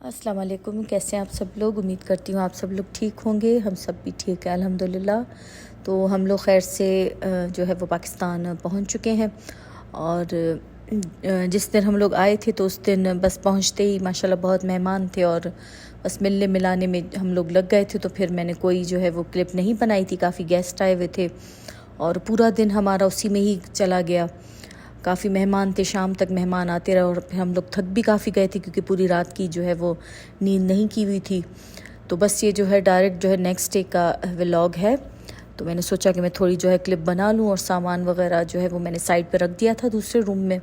अस्सलाम वालेकुम। कैसे हैं आप सब लोग? उम्मीद करती हूँ आप सब लोग ठीक होंगे। हम सब भी ठीक है अल्हम्दुलिल्लाह। तो हम लोग खैर से जो है वो पाकिस्तान पहुँच चुके हैं। और जिस दिन हम लोग आए थे तो उस दिन बस पहुँचते ही माशाल्लाह बहुत मेहमान थे और बस मिलने मिलाने में हम लोग लग गए थे। तो फिर मैंने कोई जो है वो क्लिप नहीं बनाई थी। काफ़ी गेस्ट आए हुए थे और पूरा दिन हमारा उसी में ही चला गया। काफ़ी मेहमान थे, शाम तक मेहमान आते रहे और फिर हम लोग थक भी काफ़ी गए थे क्योंकि पूरी रात की जो है वो नींद नहीं की हुई थी। तो बस ये जो है डायरेक्ट जो है नेक्स्ट डे का व्लॉग है। तो मैंने सोचा कि मैं थोड़ी जो है क्लिप बना लूँ और सामान वगैरह जो है वो मैंने साइड पे रख दिया था दूसरे रूम में।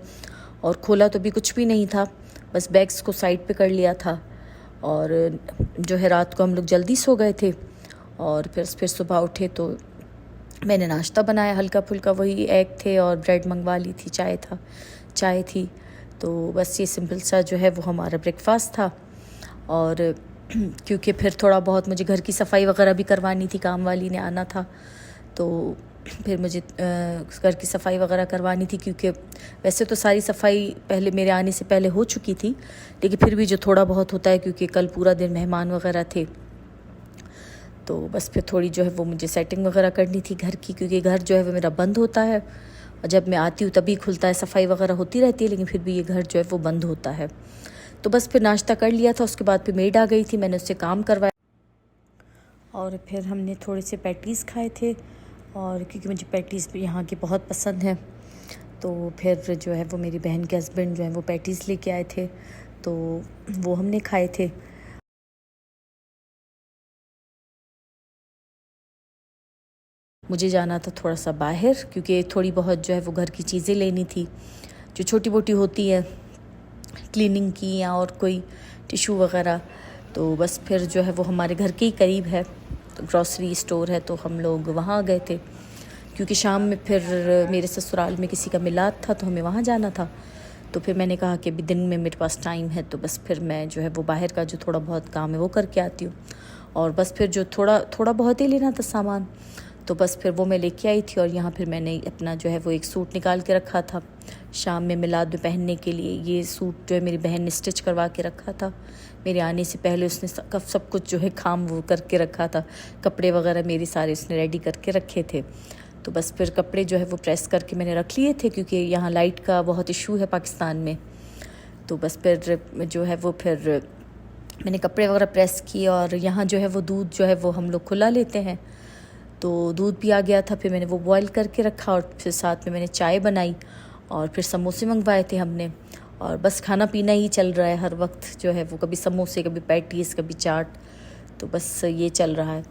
और खोला तो भी कुछ भी नहीं था, बस बैग्स को साइड पे कर लिया था। और जो है रात को हम लोग जल्दी सो गए थे और फिर सुबह उठे तो मैंने नाश्ता बनाया हल्का फुल्का, वही एग थे और ब्रेड मंगवा ली थी, चाय थी। तो बस ये सिंपल सा जो है वो हमारा ब्रेकफास्ट था। और क्योंकि फिर थोड़ा बहुत मुझे घर की सफाई वगैरह भी करवानी थी, काम वाली ने आना था तो फिर मुझे घर की सफाई वगैरह करवानी थी। क्योंकि वैसे तो सारी सफाई पहले मेरे आने से पहले हो चुकी थी, लेकिन फिर भी जो थोड़ा बहुत होता है क्योंकि कल पूरा दिन मेहमान वगैरह थे तो बस फिर थोड़ी जो है वो मुझे सेटिंग वगैरह करनी थी घर की। क्योंकि घर जो है वो मेरा बंद होता है और जब मैं आती हूँ तभी खुलता है, सफाई वगैरह होती रहती है लेकिन फिर भी ये घर जो है वो बंद होता है। तो बस फिर नाश्ता कर लिया था, उसके बाद फिर मेड आ गई थी, मैंने उससे काम करवाया और फिर हमने थोड़े से पैटीज़ खाए थे। और क्योंकि मुझे पैटीज़ भी यहाँ की बहुत पसंद है तो फिर जो है वो मेरी बहन के हस्बैंड जो है वो पैटीज़ लेके आए थे तो वो हमने खाए थे। मुझे जाना था थोड़ा सा बाहर क्योंकि थोड़ी बहुत जो है वो घर की चीज़ें लेनी थी जो छोटी मोटी होती है, क्लीनिंग की या और कोई टिशू वगैरह। तो बस फिर जो है वो हमारे घर के ही करीब है तो ग्रॉसरी स्टोर है, तो हम लोग वहाँ गए थे क्योंकि शाम में फिर मेरे ससुराल में किसी का मिलाद था तो हमें वहाँ जाना था। तो फिर मैंने कहा कि अभी दिन में मेरे पास टाइम है तो बस फिर मैं जो है वो बाहर का जो थोड़ा बहुत काम है वो करके आती हूँ। और बस फिर जो थोड़ा बहुत ही लेना था सामान तो बस फिर वो मैं लेके आई थी। और यहाँ फिर मैंने अपना जो है वो एक सूट निकाल के रखा था शाम में मिलाद में पहनने के लिए। ये सूट जो है मेरी बहन ने स्टिच करवा के रखा था मेरे आने से पहले, उसने सब कुछ जो है काम वो करके रखा था, कपड़े वगैरह मेरे सारे उसने रेडी करके रखे थे। तो बस फिर कपड़े जो है वो प्रेस करके मैंने रख लिए थे क्योंकि यहाँ लाइट का बहुत इशू है पाकिस्तान में। तो बस फिर जो है वो फिर मैंने कपड़े वगैरह प्रेस किए और यहाँ जो है वो दूध जो है वो हम लोग खुला लेते हैं तो दूध भी आ गया था। फिर मैंने वो बॉईल करके रखा और फिर साथ में मैंने चाय बनाई और फिर समोसे मंगवाए थे हमने। और बस खाना पीना ही चल रहा है हर वक्त जो है वो, कभी समोसे कभी पैटीज़ कभी चाट, तो बस ये चल रहा है।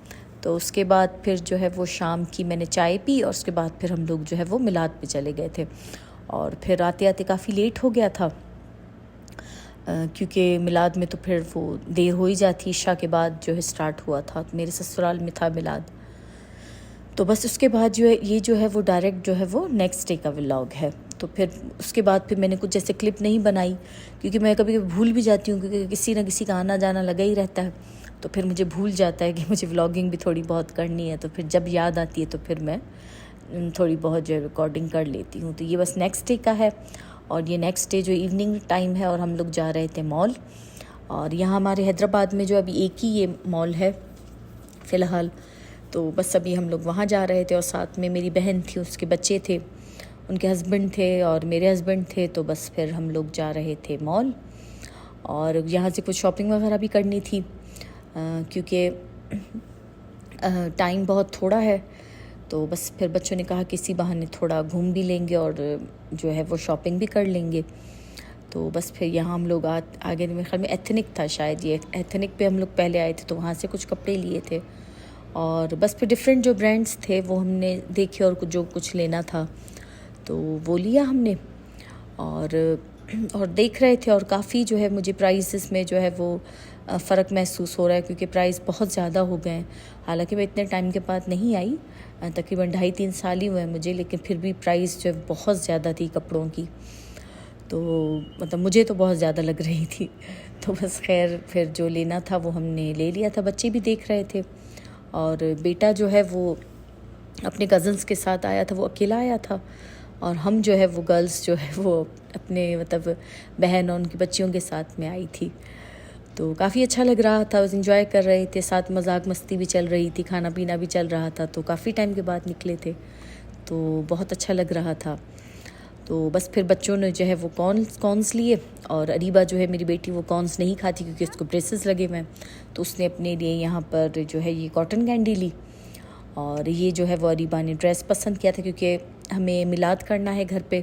तो उसके बाद फिर जो है वो शाम की मैंने चाय पी और उसके बाद फिर हम लोग जो है वो मिलाद पे चले गए थे। और फिर आते आते काफ़ी लेट हो गया था क्योंकि मिलाद में तो फिर वो देर हो ही जाती, इशा के बाद जो है स्टार्ट हुआ था, तो मेरे ससुराल में था मिलाद। तो बस उसके बाद जो है ये जो है वो डायरेक्ट जो है वो नेक्स्ट डे का व्लॉग है। तो फिर उसके बाद फिर मैंने कुछ जैसे क्लिप नहीं बनाई क्योंकि मैं कभी कभी भूल भी जाती हूँ क्योंकि किसी न किसी का आना जाना लगा ही रहता है तो फिर मुझे भूल जाता है कि मुझे व्लॉगिंग भी थोड़ी बहुत करनी है। तो फिर जब याद आती है तो फिर मैं थोड़ी बहुत जो है रिकॉर्डिंग कर लेती हूँ। तो ये बस नेक्स्ट डे का है और ये नेक्स्ट डे जो इवनिंग टाइम है और हम लोग जा रहे थे मॉल। और यहाँ हमारे हैदराबाद में जो अभी एक ही ये मॉल है फ़िलहाल, तो बस अभी हम लोग वहाँ जा रहे थे और साथ में मेरी बहन थी, उसके बच्चे थे, उनके हस्बैंड थे और मेरे हस्बैंड थे। तो बस फिर हम लोग जा रहे थे मॉल और यहाँ से कुछ शॉपिंग वगैरह भी करनी थी क्योंकि टाइम बहुत थोड़ा है। तो बस फिर बच्चों ने कहा किसी बहाने थोड़ा घूम भी लेंगे और जो है वो शॉपिंग भी कर लेंगे। तो बस फिर यहाँ हम लोग आगे मेरे ख्याल में एथनिक था शायद, ये एथनिक पे हम लोग पहले आए थे तो वहाँ से कुछ कपड़े लिए थे और बस फिर डिफरेंट जो ब्रांड्स थे वो हमने देखे और जो कुछ लेना था तो वो लिया हमने। और देख रहे थे और काफ़ी जो है मुझे प्राइसेस में जो है वो फ़र्क महसूस हो रहा है क्योंकि प्राइस बहुत ज़्यादा हो गए हैं। हालांकि मैं इतने टाइम के बाद नहीं आई, तकरीबन 2.5-3 साल ही हुए हैं मुझे, लेकिन फिर भी प्राइस जो है बहुत ज़्यादा थी कपड़ों की। तो मतलब मुझे तो बहुत ज़्यादा लग रही थी। तो बस खैर फिर जो लेना था वो हमने ले लिया था। बच्चे भी देख रहे थे और बेटा जो है वो अपने कज़न्स के साथ आया था, वो अकेला आया था और हम जो है वो गर्ल्स जो है वो अपने मतलब बहन और उनकी बच्चियों के साथ में आई थी। तो काफ़ी अच्छा लग रहा था, बस इंजॉय कर रहे थे, साथ मजाक मस्ती भी चल रही थी, खाना पीना भी चल रहा था। तो काफ़ी टाइम के बाद निकले थे, तो बहुत अच्छा लग रहा था। तो बस फिर बच्चों ने जो है वो कॉर्न्स लिए, और अरीबा जो है मेरी बेटी वो कॉर्न्स नहीं खाती क्योंकि उसको ब्रेसेस लगे हुए हैं, तो उसने अपने लिए यहाँ पर जो है ये कॉटन कैंडी ली। और ये जो है वो अरीबा ने ड्रेस पसंद किया था क्योंकि हमें मिलाद करना है घर पे।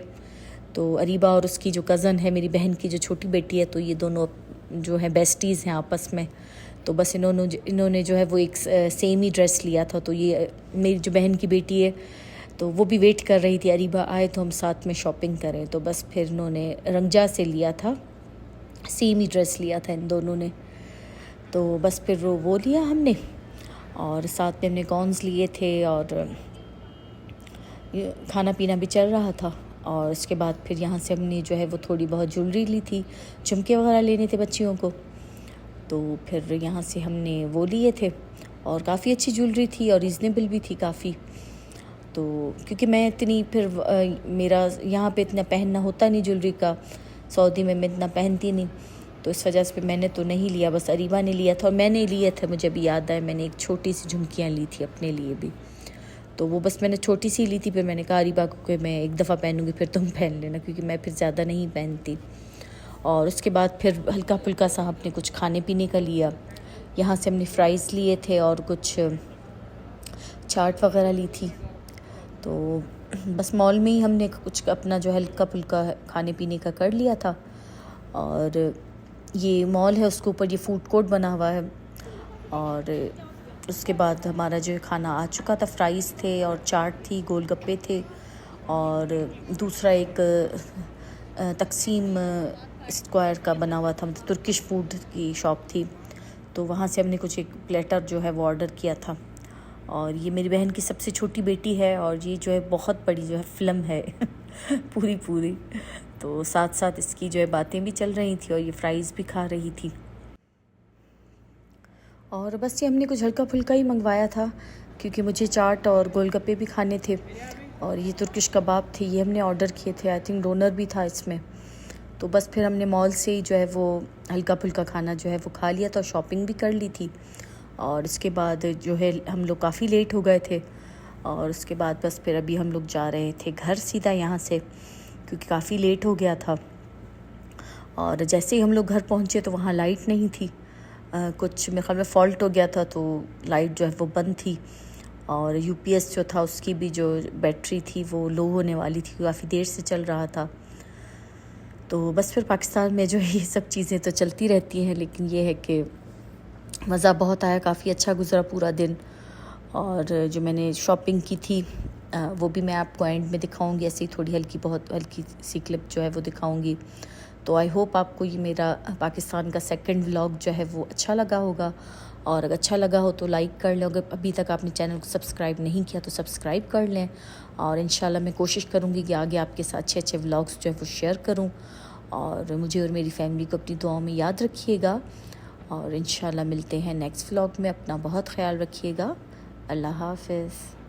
तो अरीबा और उसकी जो कज़न है, मेरी बहन की जो छोटी बेटी है, तो ये दोनों जो है बेस्टीज़ हैं आपस में। तो बस इन्होंने जो है वो एक सेम ही ड्रेस लिया था। तो ये मेरी जो बहन की बेटी है, तो वो भी वेट कर रही थी अरीबा आए तो हम साथ में शॉपिंग करें। तो बस फिर इन्होंने रंगजा से लिया था, सेम ही ड्रेस लिया था इन दोनों ने। तो बस फिर वो लिया हमने, और साथ में हमने कॉर्न्स लिए थे, और खाना पीना भी चल रहा था। और इसके बाद फिर यहाँ से हमने जो है वो थोड़ी बहुत ज्वेलरी ली थी, झुमके वगैरह लेने थे बच्चियों को। तो फिर यहाँ से हमने वो लिए थे, और काफ़ी अच्छी ज्वेलरी थी और रीज़नेबल भी थी काफ़ी। तो क्योंकि मैं इतनी फिर मेरा यहाँ पे इतना पहनना होता नहीं ज्वेलरी का, सऊदी में मैं इतना पहनती नहीं, तो इस वजह से मैंने तो नहीं लिया, बस अरीबा ने लिया था। और मैंने लिए थे, मुझे भी याद है, मैंने एक छोटी सी झुमकियाँ ली थी अपने लिए भी, तो वो बस मैंने छोटी सी ली थी। फिर मैंने कहा अरीबा को कि मैं एक दफ़ा पहनूंगी, फिर तुम पहन लेना, क्योंकि मैं फिर ज़्यादा नहीं पहनती। और उसके बाद फिर हल्का फुल्का सा हमने कुछ खाने पीने का लिया। यहाँ से हमने फ़्राइज़ लिए थे और कुछ चाट वगैरह ली थी। तो बस मॉल में ही हमने कुछ अपना जो हल्का फुल्का खाने पीने का कर लिया था। और ये मॉल है, उसके ऊपर ये फूड कोर्ट बना हुआ है। और उसके बाद हमारा जो खाना आ चुका था, फ्राइज़ थे और चाट थी, गोलगप्पे थे, और दूसरा एक तकसीम स्क्वायर का बना हुआ था, मतलब तुर्किश फूड की शॉप थी। तो वहाँ से हमने कुछ एक प्लेटर जो है वो ऑर्डर किया था। और ये मेरी बहन की सबसे छोटी बेटी है, और ये जो है बहुत बड़ी जो है फ़िल्म है पूरी। तो साथ साथ इसकी जो है बातें भी चल रही थी और ये फ्राइज़ भी खा रही थी। और बस ये हमने कुछ हल्का फुल्का ही मंगवाया था, क्योंकि मुझे चाट और गोलगप्पे भी खाने थे, और ये तुर्किश कबाब थे, ये हमने ऑर्डर किए थे। आई थिंक डोनर भी था इसमें। तो बस फिर हमने मॉल से ही जो है वो हल्का फुल्का खाना जो है वो खा लिया था, और शॉपिंग भी कर ली थी। और इसके बाद जो है हम लोग काफ़ी लेट हो गए थे, और उसके बाद बस फिर अभी हम लोग जा रहे थे घर सीधा यहाँ से, क्योंकि काफ़ी लेट हो गया था। और जैसे ही हम लोग घर पहुँचे तो वहाँ लाइट नहीं थी, कुछ मेरे ख्याल में फ़ॉल्ट हो गया था, तो लाइट जो है वो बंद थी। और यूपीएस जो था उसकी भी जो बैटरी थी वो लो होने वाली थी, काफ़ी देर से चल रहा था। तो बस फिर पाकिस्तान में जो है ये सब चीज़ें तो चलती रहती हैं, लेकिन ये है कि मज़ा बहुत आया, काफ़ी अच्छा गुज़रा पूरा दिन। और जो मैंने शॉपिंग की थी वो भी मैं आपको एंड में दिखाऊंगी, ऐसी थोड़ी बहुत हल्की सी क्लिप जो है वो दिखाऊंगी। तो आई होप आपको ये मेरा पाकिस्तान का सेकंड व्लॉग जो है वो अच्छा लगा होगा, और अगर अच्छा लगा हो तो लाइक कर लें। अगर अभी तक आपने चैनल को सब्सक्राइब नहीं किया तो सब्सक्राइब कर लें, और इंशाल्लाह मैं कोशिश करूँगी कि आगे आपके साथ अच्छे अच्छे व्लॉग्स जो है वो शेयर करूँ। और मुझे और मेरी फैमिली को अपनी दुआओं में याद रखिएगा, और इंशाल्लाह मिलते हैं नेक्स्ट व्लॉग में। अपना बहुत ख्याल रखिएगा। अल्लाह हाफ़िज़।